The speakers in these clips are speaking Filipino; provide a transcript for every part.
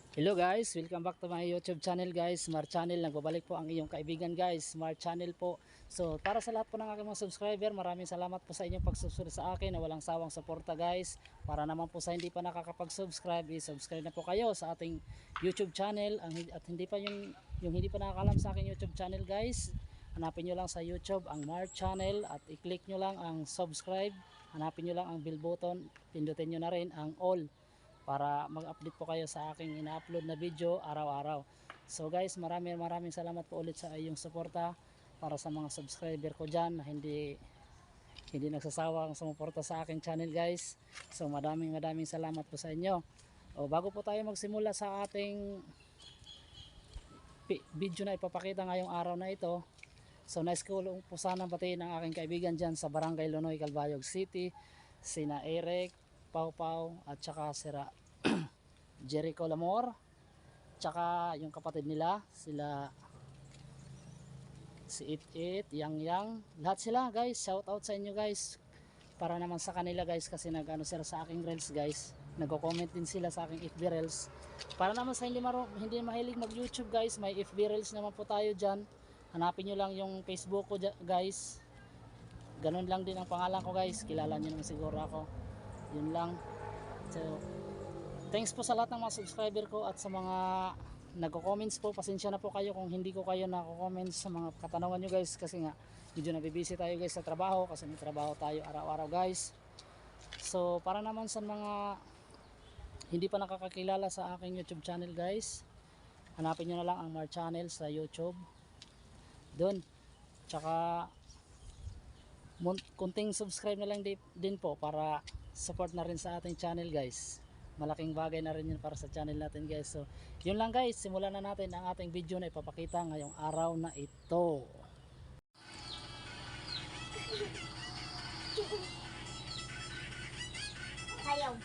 Hello guys, welcome back to my YouTube channel guys, Smart Channel. Nagbabalik po ang iyong kaibigan guys, Smart Channel po. So para sa lahat po ng aking mga subscriber, maraming salamat po sa inyong pagsusunod sa akin na walang sawang suporta guys. Para naman po sa hindi pa nakakapag-subscribe, i-subscribe na po kayo sa ating YouTube channel. At hindi pa yung hindi pa nakakalam sa aking YouTube channel guys, hanapin nyo lang sa YouTube ang Smart Channel at i-click nyo lang ang subscribe. Hanapin nyo lang ang bell button, pindutin nyo na rin ang all para mag-update po kayo sa aking ina-upload na video araw-araw. So guys, maraming salamat po ulit sa iyong suporta para sa mga subscriber ko dyan na hindi nagsasawang sumuporta sa aking channel guys. So maraming salamat po sa inyo. O bago po tayo magsimula sa ating video na ipapakita ngayong araw na ito, so nice ko po sana batiin ang aking kaibigan dyan sa Barangay Lonoy, Calbayog City, sina Eric, Pau Pau at saka sira Jericho Lamor, tsaka yung kapatid nila sila si It, Yang, lahat sila guys. Shout out sa inyo guys, para naman sa kanila guys, kasi nag-ano sila sa aking reels guys, nagko-comment din sila sa aking FB reels. Para naman sa hindi mahilig mag YouTube guys, may FB reels naman po tayo dyan. Hanapin nyo lang yung Facebook ko guys, ganun lang din ang pangalan ko guys, kilala nyo naman siguro ako, yun lang. So thanks po sa lahat ng mga subscriber ko at sa mga nagko-comments po. Pasensya na po kayo kung hindi ko kayo nako-comments sa mga katanungan nyo guys, kasi nga medyo nabibisi tayo guys sa trabaho, kasi may trabaho tayo araw-araw guys. So para naman sa mga hindi pa nakakakilala sa aking YouTube channel guys, hanapin nyo na lang ang Mar Channel sa YouTube doon. Tsaka kunting subscribe na lang din po para support na rin sa ating channel guys. Malaking bagay na rin yun para sa channel natin guys. So yun lang guys, simulan na natin ang ating video na ipapakita ngayong araw na ito. Ayaw.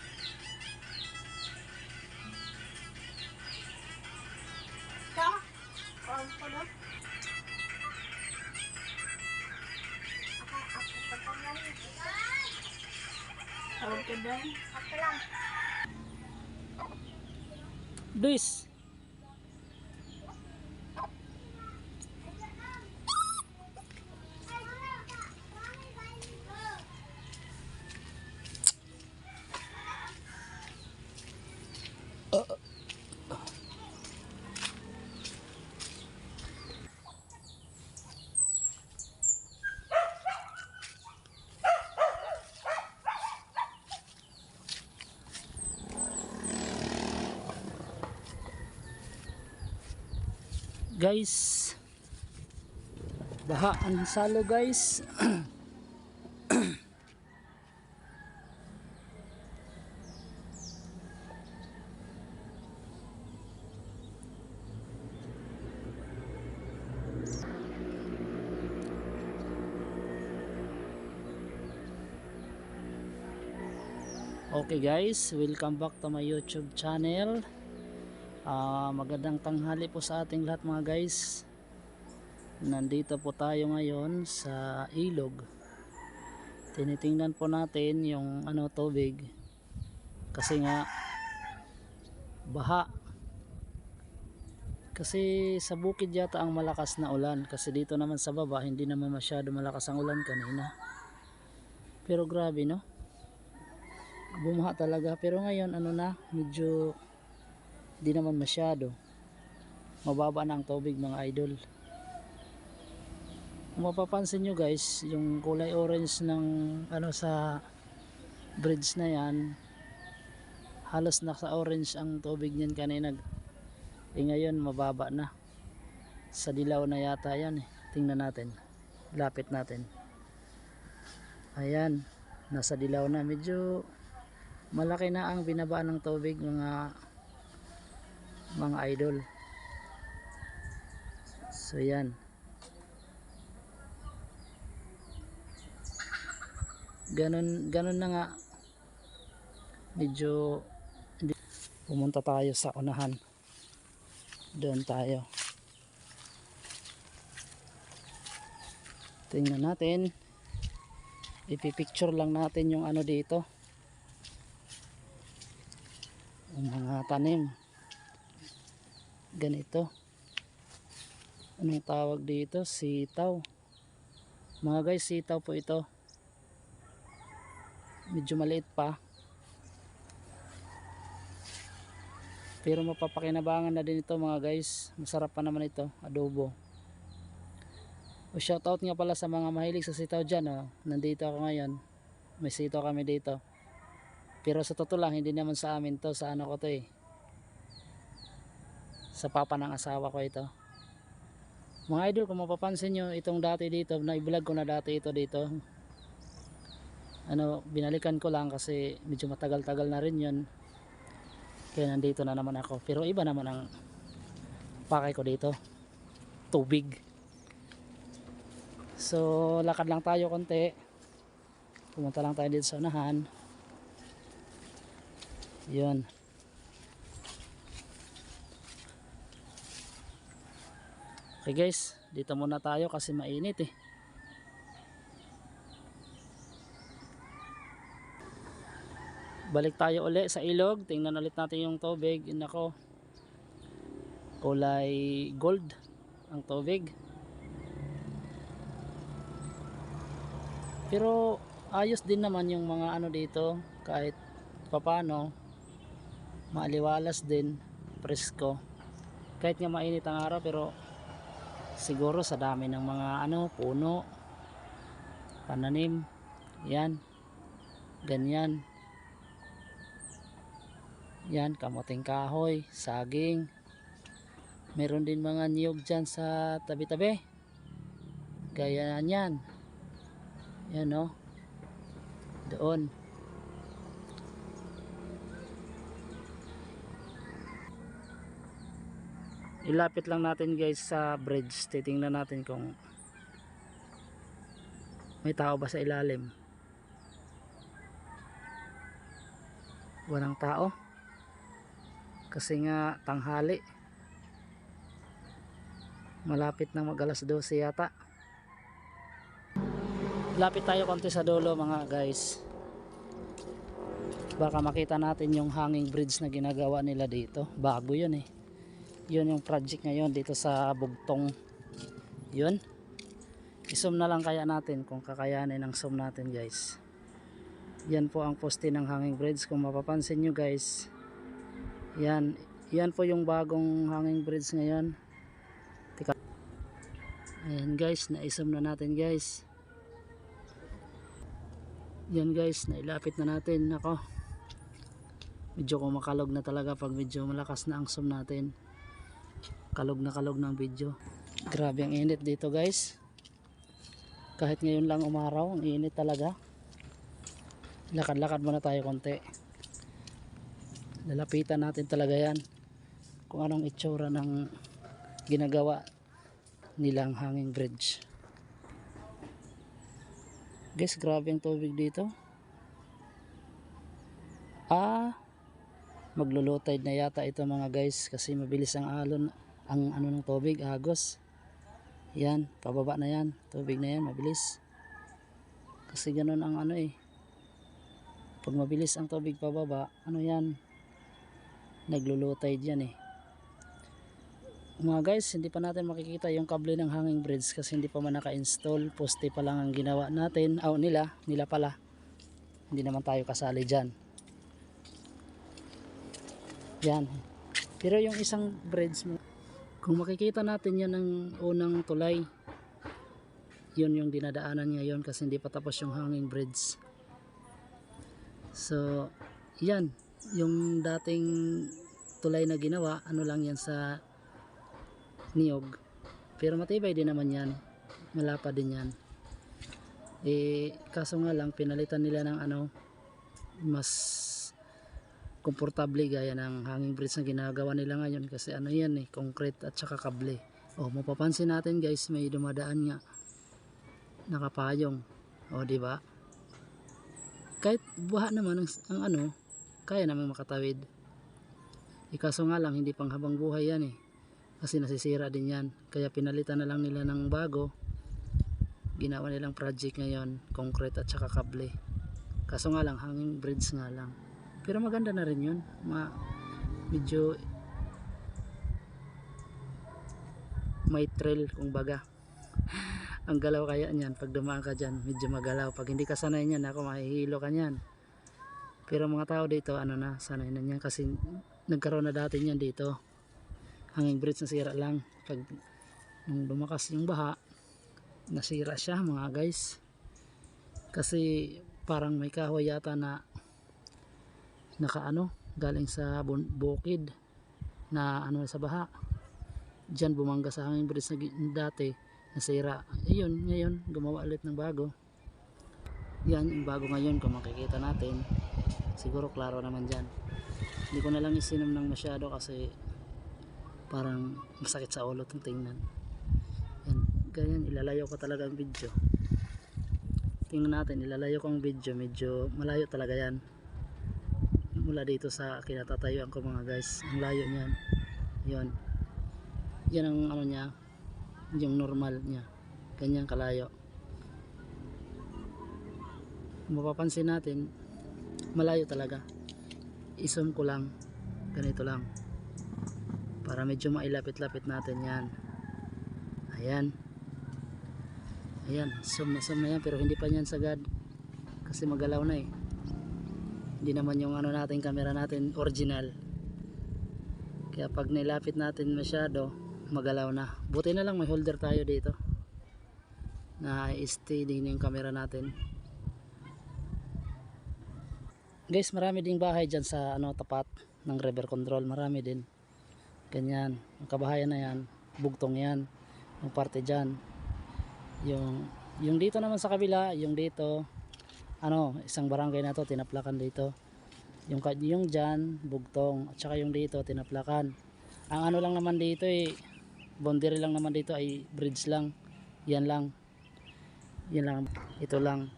Ito? Ako pa lang. Tawag ka dyan? Ako lang. Luis, guys, baha ang salo guys. Okay guys, welcome back to my YouTube channel. Magandang tanghali po sa ating lahat mga guys. Nandito po tayo ngayon sa ilog. Tinitingnan po natin yung tubig, kasi nga baha. Kasi sa bukid yata ang malakas na ulan, kasi dito naman sa baba hindi naman masyado malakas ang ulan kanina. Pero grabe no, bumaha talaga. Pero ngayon medyo di naman masyado, mababa na ang tubig mga idol. Kung mapapansin nyo guys, yung kulay orange ng sa bridge na yan, halos nasa orange ang tubig niyan kanina. Ngayon mababa na, sa dilaw na yata yan eh. Tingnan natin, lapit natin. Ayan, nasa dilaw na, medyo malaki na ang binaba ng tubig mga idol. So yan, ganun na nga, medyo pumunta tayo sa unahan, doon tayo, tingnan natin, ipipicture lang natin yung dito, yung mga tanim. ganito. Anong tawag dito? Sitaw. Mga guys, sitaw po ito. Medyo maliit pa. Pero mapapakinabangan na din ito mga guys. Masarap pa naman ito, adobo. O shoutout nga pala sa mga mahilig sa sitaw dyan. Oh. Nandito ako ngayon. May sitaw kami dito. Pero sa totoo lang, hindi naman sa amin to. Sa ano ko to eh. Sa papa ng asawa ko ito. Mga idol, kung mapapansin nyo, itong dati dito, na-vlog ko na dati ito dito. Ano, binalikan ko lang kasi medyo matagal-tagal na rin yun. Kaya nandito na naman ako. Pero iba naman ang pakay ko dito. Tubig. So, lakad lang tayo konti. Pumunta lang tayo dito sa unahan. Yun. Okay guys, dito muna tayo kasi mainit eh. Balik tayo uli sa ilog. Tingnan ulit natin yung tubig. Yun ako. Kulay gold ang tubig. Pero ayos din naman yung mga ano dito. Kahit papano. Maaliwalas din. Presko. Kahit nga mainit ang araw pero siguro sa dami ng mga ano, puno. Pananim. Yan. Ganyan. Yan, kamuting kahoy, saging. Meron din mga niyog dyan sa tabi-tabi. Gaya yan. Yan o. Doon. Ilapit lang natin guys sa bridge. Titingnan natin kung may tao ba sa ilalim. Walang tao. Kasi nga tanghali. Malapit na mag alas 12 yata. Lapit tayo konti sa dulo mga guys. Baka makita natin yung hanging bridge na ginagawa nila dito. Bago yun eh. Yun yung project ngayon dito sa Bugtong. Yun. I-zoom na lang kaya natin kung kakayanin ang zoom natin guys. Yan po ang poste ng hanging bridge. Kung mapapansin nyo guys. Yan. Yan po yung bagong hanging bridge ngayon. Tika. Ayan guys. Na-i-zoom na natin guys. Yan guys. Nailapit na natin. Ako. Medyo kumakalog na talaga pag medyo malakas na ang zoom natin. Kalog na kalog ng video. Grabe ang init dito guys. Kahit ngayon lang umaraw, ang init talaga. Lakad-lakad muna tayo konti. Lalapitan natin talaga yan. Kung anong itsura ng ginagawa nilang hanging bridge. Guys, grabe ang tubig dito. Maglo-low tide na yata ito mga guys kasi mabilis ang alon, ang ano ng tubig, agos. Yan, pababa na yan. Tubig na yan, mabilis. Kasi ganun ang ano eh. Pag mabilis ang tubig pababa, ano yan? Naglo-low tide yan eh. Mga guys, hindi pa natin makikita yung kable ng hanging bridge kasi hindi pa man naka-install. Poste pa lang ang ginawa natin. Nila pala. Hindi naman tayo kasali dyan. Yan. Pero yung isang bridge, kung makikita natin yan ng unang tulay, yun yung dinadaanan ngayon kasi hindi pa tapos yung hanging bridge. So, yan. Yung dating tulay na ginawa, ano lang yan sa niyog. Pero matibay din naman yan. Malapa din yan. Kaso nga lang, pinalitan nila ng ano, mas komportable gaya ng hanging bridge na ginagawa nila ngayon kasi ano yan eh, concrete at saka kable. Mapapansin natin guys, may dumadaan nga nakapayong. Di ba? Kahit buha naman ang ano, kaya namang makatawid. Kaso nga lang, hindi pang habang buhay yan eh. Kasi nasisira din yan. Kaya pinalitan na lang nila ng bago. Ginawa nilang project ngayon, concrete at saka kable. Kaso nga lang, hanging bridge nga lang. Pero maganda na rin yun. Medyo may trail kung baga. Ang galaw kaya niyan pag dumaan ka dyan, medyo magalaw. Pag hindi ka sanay niyan, ako mahihilo ka niyan. Pero mga tao dito, ano na, sanay na niyan kasi nagkaroon na dati niyan dito. Hanging bridge nasira lang. Pag nung lumakas yung baha, nasira siya mga guys. Kasi parang may kahoy yata na nakaano, galing sa bukid na ano sa baha. Diyan bumangga sa hanging bridge na dati, nasira. Ayun, ngayon gumawa ulit ng bago. Yan yung bago ngayon kung makikita natin. Siguro klaro naman dyan. Hindi ko na lang isinom ng masyado kasi parang masakit sa ulo itong tingnan. Yan, ganyan, ilalayo ko talaga ang video. Tingnan natin, ilalayo ko ang video. Medyo malayo talaga yan. Mula dito sa kinatatayuan ko mga guys. Ang layo niyan. Yan. Yan ang ano niya. Yung normal niya. Ganyan kalayo. Mapapansin natin, malayo talaga. I-zoom ko lang. Ganito lang. Para medyo mailapit-lapit natin yan. Ayan. Ayan. Zoom na yan. Pero hindi pa yan sagad. Kasi magalaw na eh. Hindi naman yung ano natin, camera natin original. Kaya pag nilapit natin masyado, magalaw na. Buti na lang may holder tayo dito. Na steady din yung camera natin. Guys, marami ding bahay dyan sa ano, tapat ng river control. Marami din. Ganyan. Ang kabahayan na yan. Bugtong yan. Yung parte dyan. Yung dito naman sa kabila, yung dito, ano, isang barangay na to, tinaplakan dito. Yung dyan, bugtong. At saka yung dito, tinaplakan. Ang ano lang naman dito eh, boundary lang naman dito ay bridge lang. Yan lang. Yan lang. Ito lang.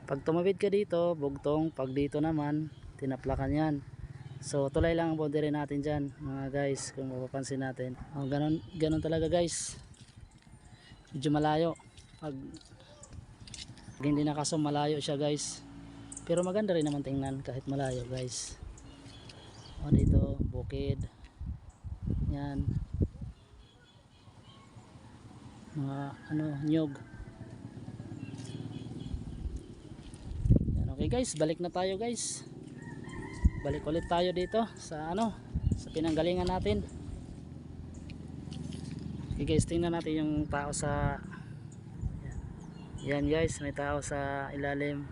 Pag tumawid ka dito, bugtong. Pag dito naman, tinaplakan yan. So tulay lang ang boundary natin dyan mga guys, kung mapapansin natin. Ganun talaga guys. Medyo malayo. Pag hindi nakasum, malayo siya guys. Pero maganda rin naman tingnan kahit malayo guys. O dito, bukid. Yan. Mga ano, nyug. Okay guys, balik na tayo guys. Balik ulit tayo dito sa ano, sa pinanggalingan natin. Okay guys, tingnan natin yung tao sa yan guys, may tao sa ilalim.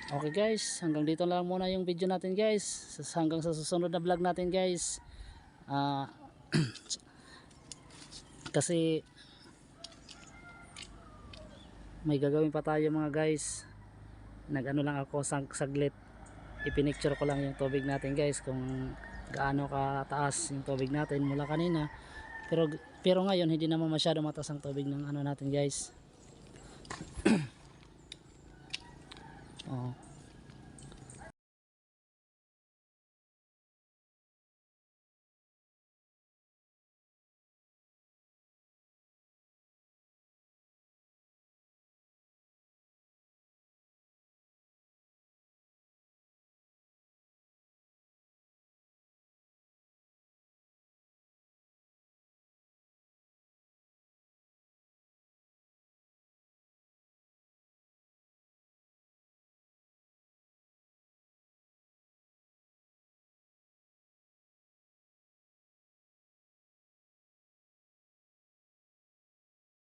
Okay guys, hanggang dito lang muna yung video natin guys. Hanggang sa susunod na vlog natin guys. Kasi may gagawin pa tayo mga guys. Nag-ano lang ako saglit. Ipinicture ko lang yung tubig natin guys, kung gaano kataas yung tubig natin mula kanina. Pero ngayon hindi naman masyado mataas ang tubig ng ano natin guys. Oh.